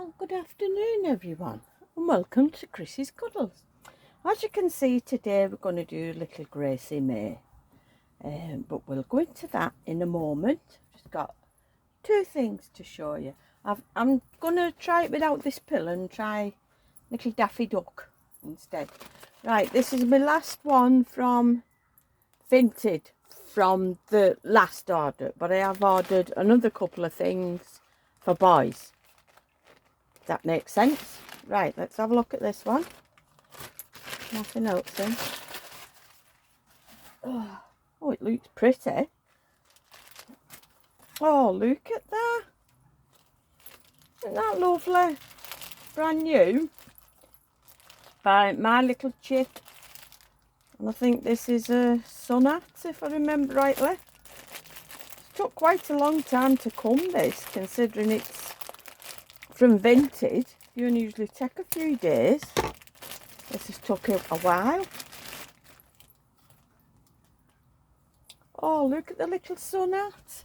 Well, good afternoon everyone and welcome to Chrissy's Cuddles. As you can see, today we're going to do little Gracie May, but we'll go into that in a moment. Just got two things to show you. I'm going to try it without this pill and try little Daffy Duck instead. Right, this is my last one from Vinted from the last order, but I have ordered another couple of things for boys. That makes sense. Right, let's have a look at this one. Nothing else in. Oh, it looks pretty. Oh, look at that. Isn't that lovely? Brand new. By My Little Chick. And I think this is a sun hat, if I remember rightly. It took quite a long time to come, this, considering it's from Vinted. You usually take a few days. This has took a while. Oh, look at the little sun hat.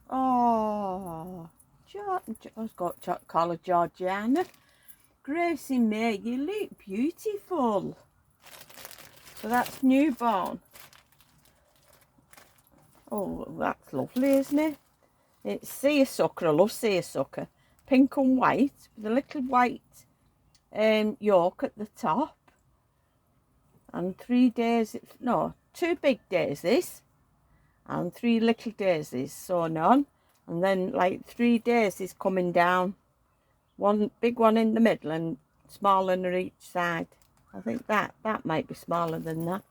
Oh, I've got to call her Georgiana. Gracie May, you look beautiful. So that's newborn. Oh, that's lovely, isn't it? It's seersucker. I love seersucker. Pink and white with a little white yolk at the top. And 3 daisies, no, 2 big daisies and 3 little daisies sewn on. And then like 3 daisies coming down. One big one in the middle and smaller on each side. I think that might be smaller than that.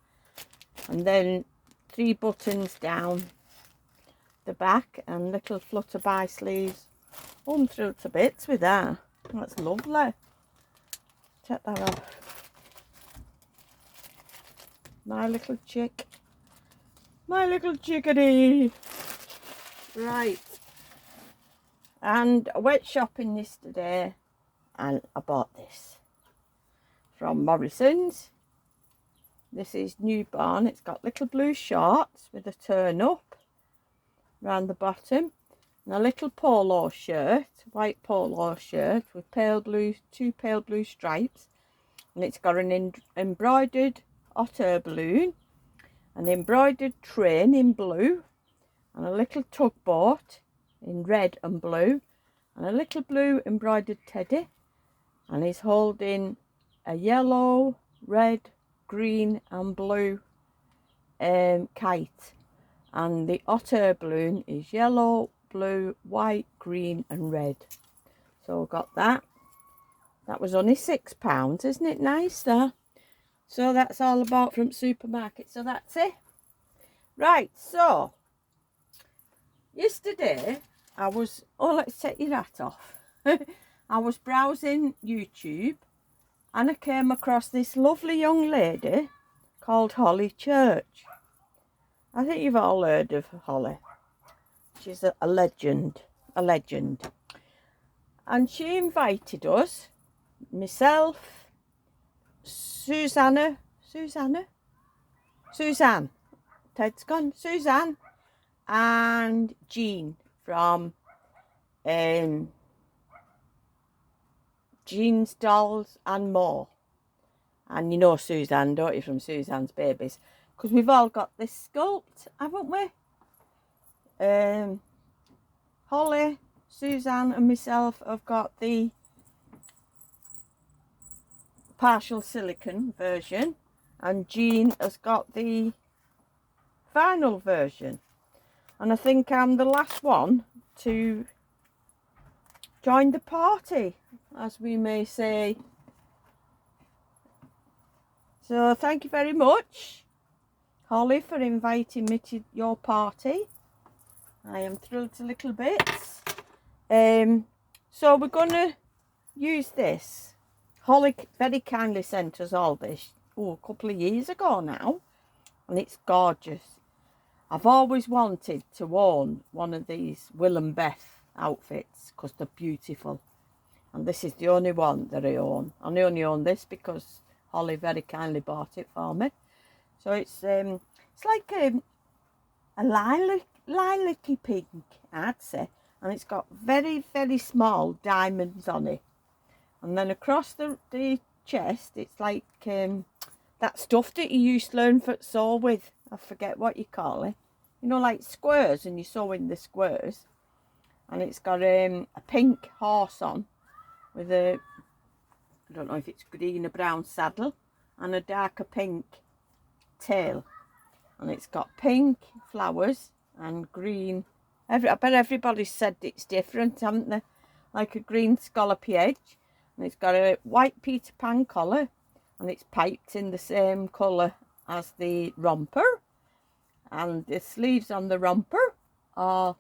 And then 3 buttons down the back and little flutter by sleeves. Oh, I'm thrilled to bits with that. That's lovely. Check that off. My little chick. My little chickadee. Right. And I went shopping yesterday and I bought this from Morrison's. This is newborn. It's got little blue shorts with a turn up around the bottom and a little polo shirt, white polo shirt with pale blue, 2 pale blue stripes, and it's got an embroidered hot air balloon, an embroidered train in blue, and a little tugboat in red and blue, and a little blue embroidered teddy, and he's holding a yellow, red, green and blue kite, and the hot air balloon is yellow, blue, white, green and red. So I got that. That was only £6. Isn't it nice that? So that's all about from supermarket. So that's it. Right, so yesterday I was, oh, let's take your hat off. I was browsing YouTube and I came across this lovely young lady called Holly Church. I think you've all heard of Holly. She's a legend, And she invited us, myself, Suzanne, Ted's gone, Suzanne, and Jean from Jean's Dolls and More. And you know Suzanne, don't you, from Suzanne's Babies? Because we've all got this sculpt, haven't we? Holly, Suzanne and myself have got the partial silicone version, and Jean has got the vinyl version. And I think I'm the last one to join the party, as we may say. So thank you very much, Holly, for inviting me to your party. I am thrilled to little bits. So we're going to use this. Holly very kindly sent us all this a couple of years ago now, and it's gorgeous. I've always wanted to own one of these Will and Beth outfits because they're beautiful, and this is the only one that I own. I only own this because Holly very kindly bought it for me. So it's like a lilac-y pink, I'd say. And it's got very, very small diamonds on it. And then across the chest, it's like that stuff that you used to learn to sew with. I forget what you call it. You know, like squares, and you sew in the squares. And it's got a pink horse on with a, I don't know if it's green or brown saddle, and a darker pink tail. And it's got pink flowers and green. I bet everybody's said it's different, haven't they? Like a green scallopy edge. And it's got a white Peter Pan collar. And it's piped in the same colour as the romper. And the sleeves on the romper are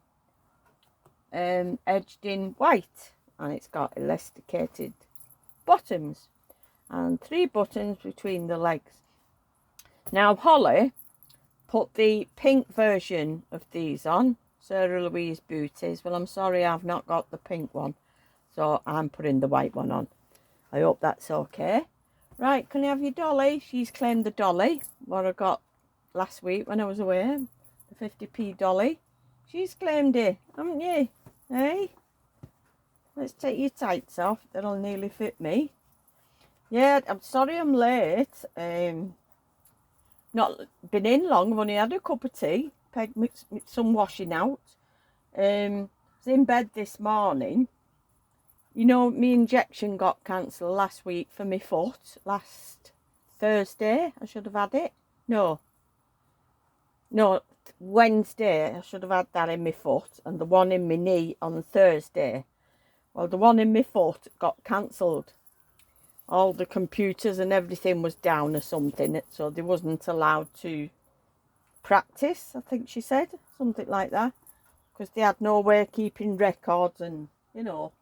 edged in white. And it's got elasticated bottoms. And 3 buttons between the legs. Now Holly put the pink version of these on. Sarah Louise Booties. Well, I'm sorry I've not got the pink one. So I'm putting the white one on. I hope that's okay. Right, can you have your dolly? She's claimed the dolly. What I got last week when I was away. The 50p dolly. She's claimed it, haven't you? Hey? Let's take your tights off. That'll nearly fit me. Yeah, I'm sorry I'm late. Not been in long. I've only had a cup of tea. Peg some washing out. Was in bed this morning. You know, my injection got cancelled last week for my foot. Last Thursday, I should have had it. No, Wednesday, I should have had that in my foot. And the one in my knee on Thursday. Well, the one in my foot got cancelled. All the computers and everything was down or something. So they wasn't allowed to practice, I think she said. Something like that. Because they had no way of keeping records and, you know,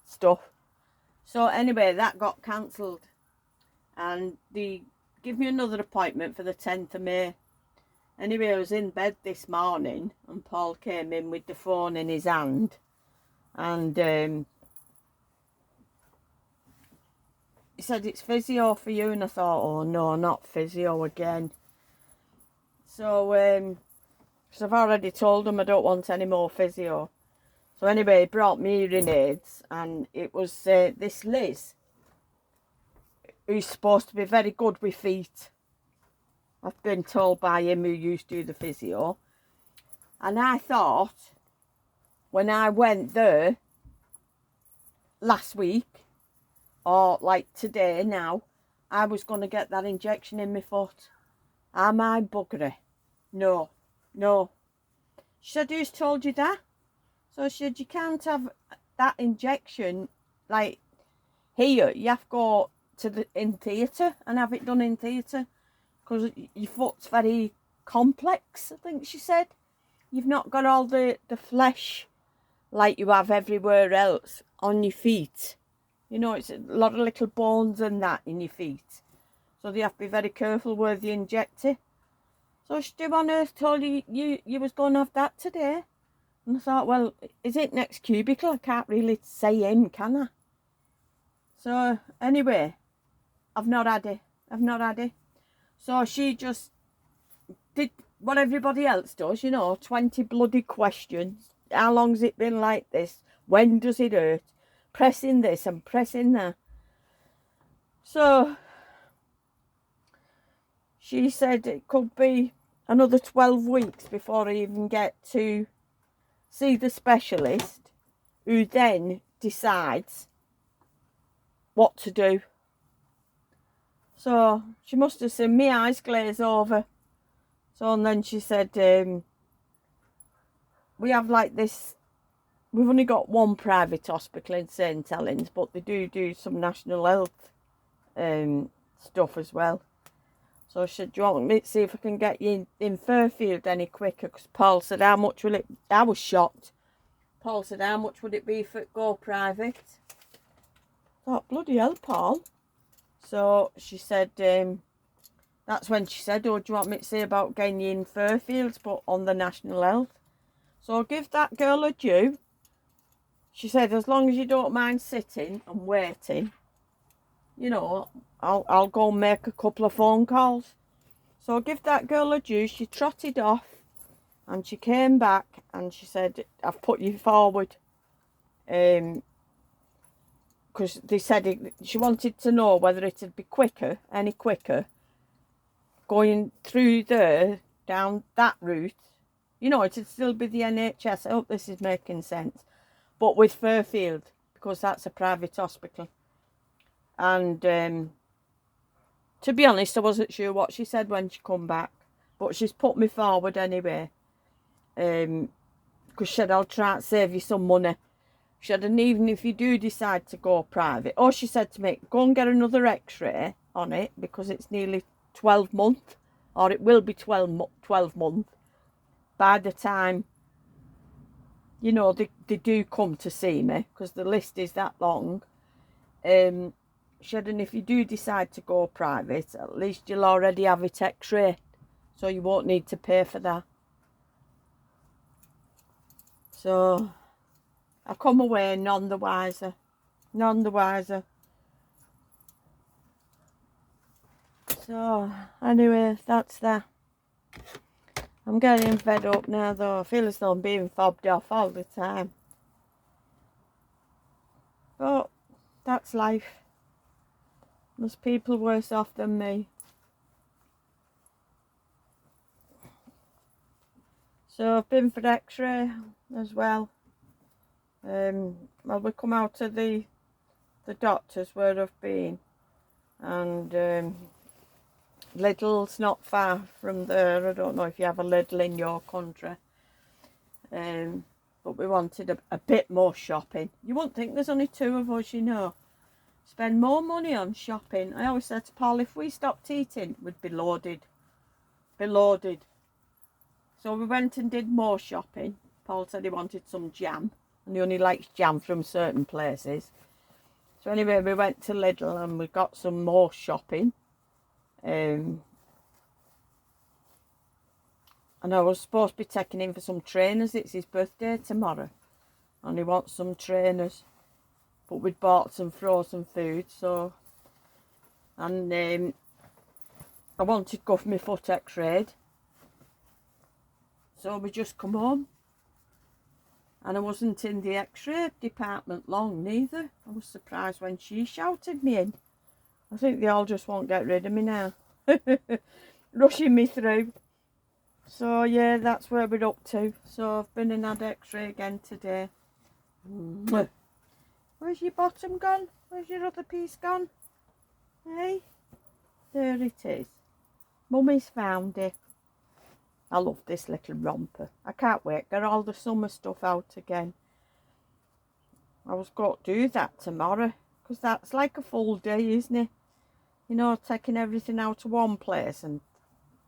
stuff. So anyway, that got cancelled. And they give me another appointment for the 10th of May. Anyway, I was in bed this morning and Paul came in with the phone in his hand. And he said, it's physio for you. And I thought, oh no, not physio again. So, because I've already told him I don't want any more physio. So anyway, he brought me hearing aids. And it was this Liz, who's supposed to be very good with feet. I've been told by him who used to do the physio. And I thought, when I went there last week, or like today now, I was going to get that injection in my foot. Am I buggery? No. She said, who's told you that? So she said, you can't have that injection like here. You have to go to in theatre and have it done in theatre. Because your foot's very complex, I think she said. You've not got all the flesh like you have everywhere else on your feet. You know, it's a lot of little bones and that in your feet. So they have to be very careful where they inject it. So she on earth told you was going to have that today. And I thought, well, is it next cubicle? I can't really say him, can I? So anyway, I've not had it. So she just did what everybody else does, you know, 20 bloody questions. How long's it been like this? When does it hurt? Pressing this and pressing that. So she said it could be another 12 weeks before I even get to see the specialist, who then decides what to do. So she must have seen my eyes glaze over. So and then she said, we have like this, we've only got one private hospital in St Helens, but they do some national health stuff as well. So she said, do you want me to see if I can get you in Fairfield any quicker? Because Paul said, how much will it, I was shocked. Paul said, how much would it be if it go private? I thought, bloody hell, Paul. So she said, that's when she said, oh, do you want me to say about getting you in Fairfields, but on the national health? So I'll give that girl a due. She said, as long as you don't mind sitting and waiting, you know, I'll go and make a couple of phone calls. So I'll give that girl a due. She trotted off And she came back and she said, I've put you forward. Because they said she wanted to know whether it'd be quicker, any quicker, going through there, down that route. You know, it'd still be the NHS. I hope this is making sense. But with Fairfield, because that's a private hospital. And to be honest, I wasn't sure what she said when she come back. But she's put me forward anyway. Because she said, I'll try and save you some money. She said, and even if you do decide to go private, or she said to me, go and get another x-ray on it, because it's nearly 12 months, or it will be 12 months, by the time, you know, they do come to see me, because the list is that long. She said, and if you do decide to go private, at least you'll already have it x-ray, so you won't need to pay for that. So I come away none the wiser. So anyway, that's that. I'm getting fed up now though. I feel as though I'm being fobbed off all the time. But that's life. There's people worse off than me. So I've been for x-ray as well. Well, we come out of the doctors where I've been, and Lidl's not far from there. I don't know if you have a Lidl in your country, but we wanted a bit more shopping. You wouldn't think there's only two of us, you know. Spend more money on shopping. I always said to Paul, if we stopped eating, we'd be loaded. So we went and did more shopping. Paul said he wanted some jam, and he only likes jam from certain places. So anyway, we went to Lidl and we got some more shopping. And I was supposed to be taking him for some trainers. It's his birthday tomorrow, and he wants some trainers. But we'd bought some frozen food, so, and I wanted to go for my foot x-rayed. So we just come home, and I wasn't in the x-ray department long neither. I was surprised when she shouted me in. I think they all just won't get rid of me now. Rushing me through. So yeah, that's where we're up to. So I've been and had x-ray again today. Where's your bottom gone? Where's your other piece gone? Hey? There it is. Mummy's found it. I love this little romper. I can't wait. Get all the summer stuff out again. I was going to do that tomorrow, because that's like a full day, isn't it? You know, taking everything out of one place and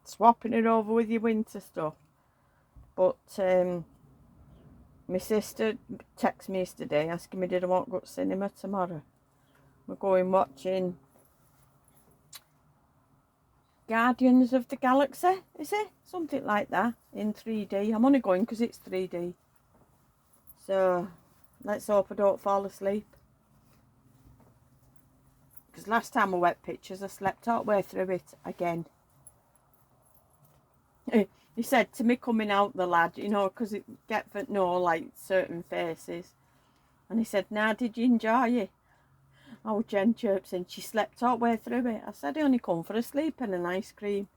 swapping it over with your winter stuff. But my sister texted me yesterday asking me did I want to go to cinema tomorrow. We're going watching Guardians of the Galaxy, is it? Something like that, in 3D. I'm only going because it's 3D. So let's hope I don't fall asleep. Because last time I went pictures, I slept all the way through it again. He said to me coming out, the lad, you know, because it get for know like certain faces. And he said, now did you enjoy it? Oh, Jen chirps in, she slept all the way through it. I said, I only come for a sleep and an ice cream.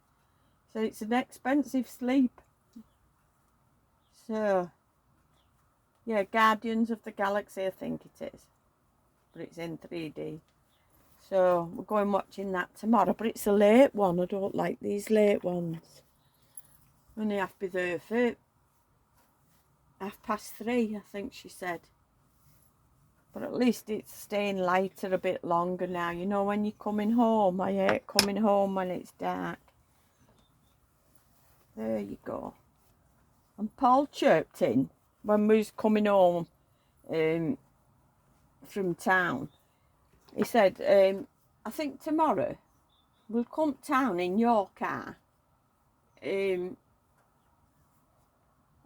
So it's an expensive sleep. So, yeah, Guardians of the Galaxy, I think it is. But it's in 3D. So we're going watching that tomorrow. But it's a late one. I don't like these late ones. Only have to be there for 3:30, I think she said. But at least it's staying lighter a bit longer now. You know, when you're coming home, I hate coming home when it's dark. There you go. And Paul chirped in when we was coming home from town. He said, I think tomorrow we'll come town in your car. And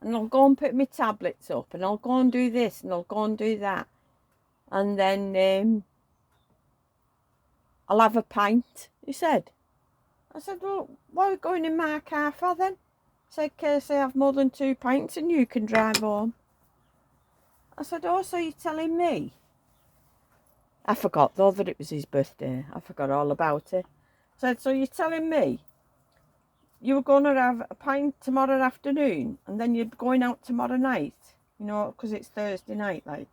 I'll go and put my tablets up, and I'll go and do this, and I'll go and do that. And then I'll have a pint, he said. I said, well, what are we going in my car for then? He Said, Casey, have more than 2 pints and you can drive home. I said, oh, so you're telling me? I forgot, though, that it was his birthday. I forgot all about it. I said, so you're telling me you were going to have a pint tomorrow afternoon and then you're going out tomorrow night? You know, because it's Thursday night, like.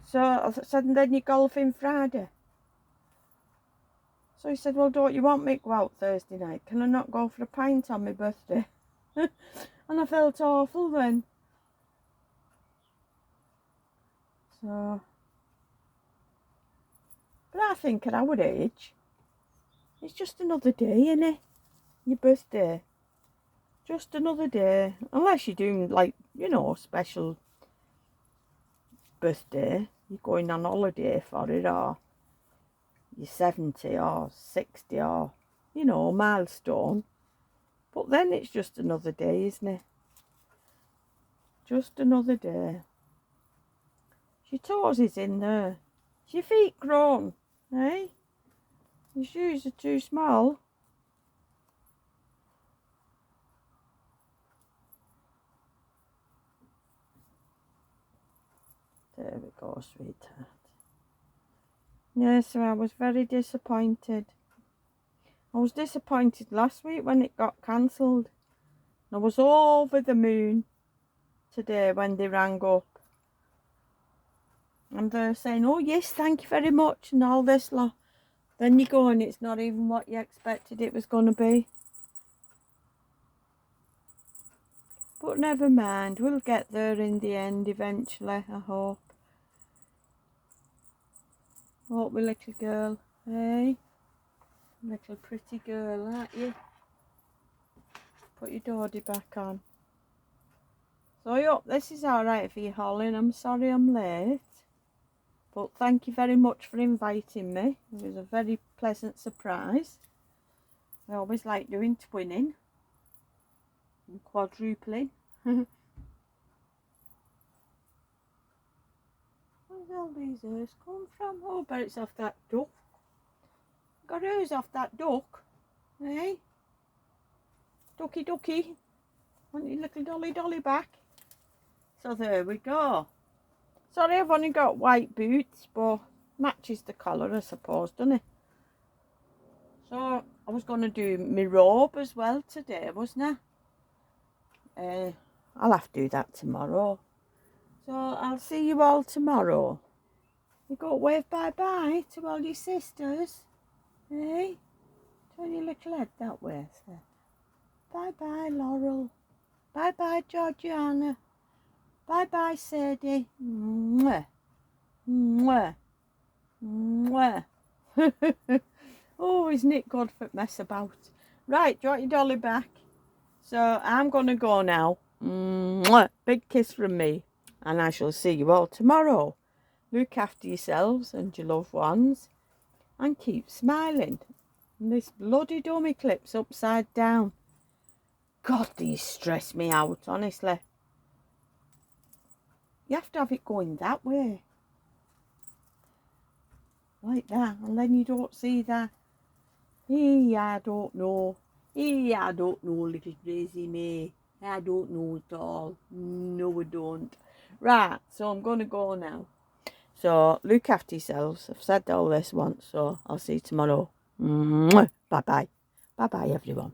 So I said, and then you're golfing Friday. So he said, well, don't you want me to go out Thursday night? Can I not go for a pint on my birthday? And I felt awful then. So, but I think at our age, it's just another day, innit? Your birthday. Just another day. Unless you're doing, like, you know, special birthday. You're going on holiday for it, or you're 70 or 60 or, you know, milestone. But then it's just another day, isn't it? Just another day. Your toes is in there. Is your feet grown, eh? Your shoes are too small. There we go, sweetheart. Yes, so I was very disappointed. I was disappointed last week when it got cancelled. I was over the moon today when they rang up. And they're saying, oh yes, thank you very much and all this lot. Then you go and it's not even what you expected it was going to be. But never mind, we'll get there in the end eventually, I hope. Hope my little girl, eh? Little pretty girl, aren't you? Put your Dodie back on. So I hope this is alright for you, Holly, and I'm sorry I'm late. But thank you very much for inviting me. It was a very pleasant surprise. I always like doing twinning and quadrupling. Where's all these hairs come from? Oh, but it's off that duck. Got hers off that duck, eh? Ducky ducky. Want your little dolly back? So there we go. Sorry I've only got white boots, but matches the collar I suppose, doesn't it? So I was going to do my robe as well today, wasn't I? I'll have to do that tomorrow. So I'll see you all tomorrow. You got to wave bye-bye to all your sisters. Eh? Turn your little head that way, sir. Bye-bye, Laurel. Bye-bye, Georgiana. Bye-bye, Sadie. Mwah. Mwah. Mwah. Oh, isn't it good for mess about? Right, do you want your dolly back? So I'm going to go now. Mwah. Big kiss from me. And I shall see you all tomorrow. Look after yourselves and your loved ones. And keep smiling. And this bloody dummy clip's upside down. God, these stress me out, honestly. You have to have it going that way. Like that. And then you don't see that. I don't know. I don't know, little crazy me. I don't know at all. No, I don't. Right, so I'm going to go now. So, look after yourselves. I've said all this once, so I'll see you tomorrow. Bye-bye. Bye-bye, everyone.